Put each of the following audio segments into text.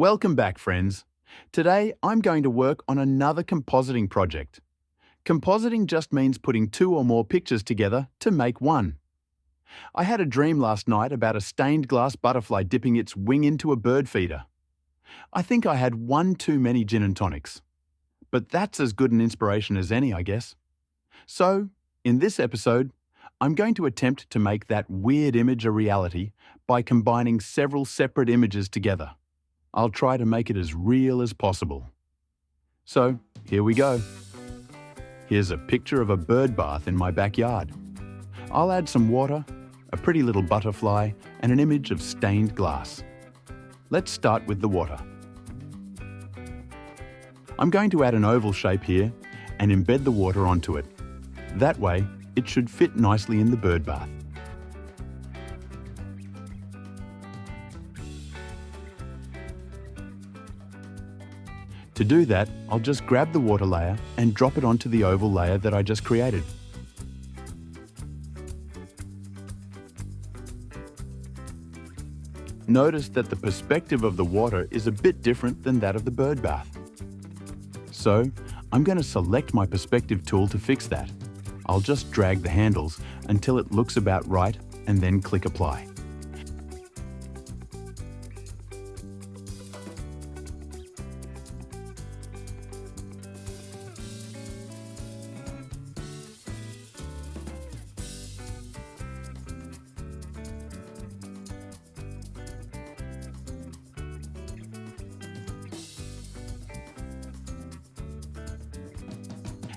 Welcome back, friends. Today, I'm going to work on another compositing project. Compositing just means putting two or more pictures together to make one. I had a dream last night about a stained glass butterfly dipping its wing into a bird feeder. I think I had one too many gin and tonics. But that's as good an inspiration as any, I guess. So, in this episode, I'm going to attempt to make that weird image a reality by combining several separate images together. I'll try to make it as real as possible. So, here we go. Here's a picture of a bird bath in my backyard. I'll add some water, a pretty little butterfly, and an image of stained glass. Let's start with the water. I'm going to add an oval shape here and embed the water onto it. That way, it should fit nicely in the bird bath. To do that, I'll just grab the water layer and drop it onto the oval layer that I just created. Notice that the perspective of the water is a bit different than that of the bird bath. So, I'm going to select my perspective tool to fix that. I'll just drag the handles until it looks about right and then click Apply.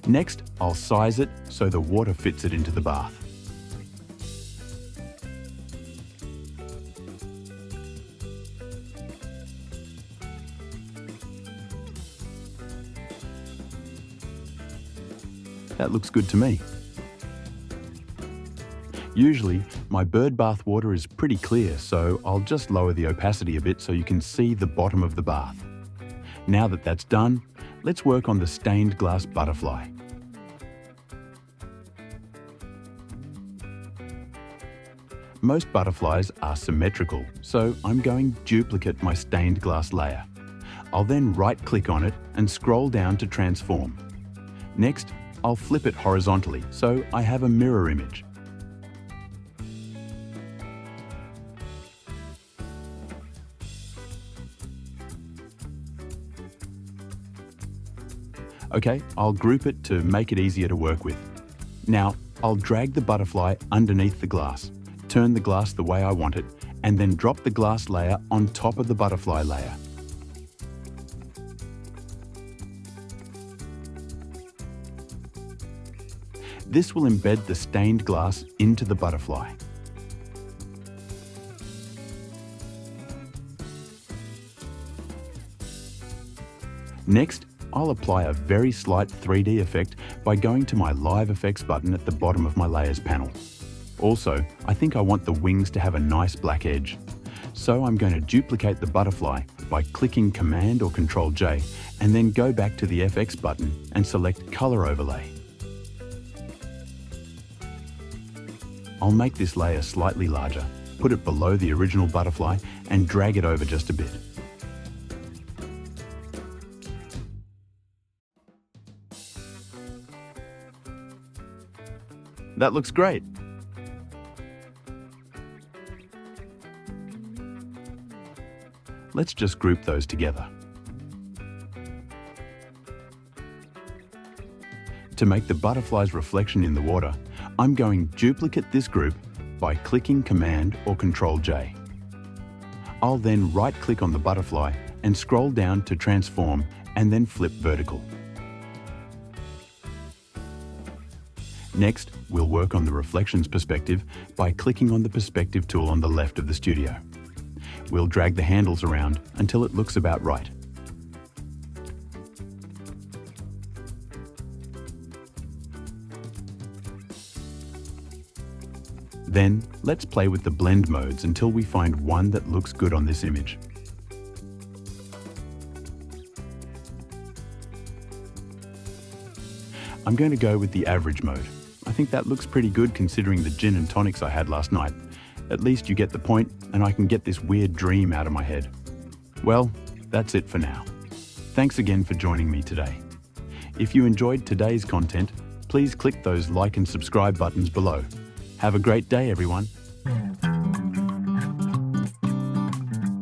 Next, I'll size it so the water fits it into the bath. That looks good to me. Usually, my bird bath water is pretty clear, so I'll just lower the opacity a bit so you can see the bottom of the bath. Now that that's done, let's work on the stained glass butterfly. Most butterflies are symmetrical, so I'm going to duplicate my stained glass layer. I'll then right-click on it and scroll down to transform. Next, I'll flip it horizontally so I have a mirror image. Okay, I'll group it to make it easier to work with. Now, I'll drag the butterfly underneath the glass, turn the glass the way I want it, and then drop the glass layer on top of the butterfly layer. This will embed the stained glass into the butterfly. Next, I'll apply a very slight 3D effect by going to my Live Effects button at the bottom of my Layers panel. Also, I think I want the wings to have a nice black edge. So I'm going to duplicate the butterfly by clicking Command or Control J and then go back to the FX button and select Color Overlay. I'll make this layer slightly larger, put it below the original butterfly and drag it over just a bit. That looks great. Let's just group those together. To make the butterfly's reflection in the water, I'm going to duplicate this group by clicking Command or Control J. I'll then right-click on the butterfly and scroll down to transform and then flip vertical. Next, we'll work on the reflections perspective by clicking on the perspective tool on the left of the studio. We'll drag the handles around until it looks about right. Then, let's play with the blend modes until we find one that looks good on this image. I'm going to go with the average mode. I think that looks pretty good considering the gin and tonics I had last night. At least you get the point, and I can get this weird dream out of my head. Well, That's it for now. Thanks again for joining me today. If you enjoyed today's content, please click those like and subscribe buttons below. Have a great day, everyone.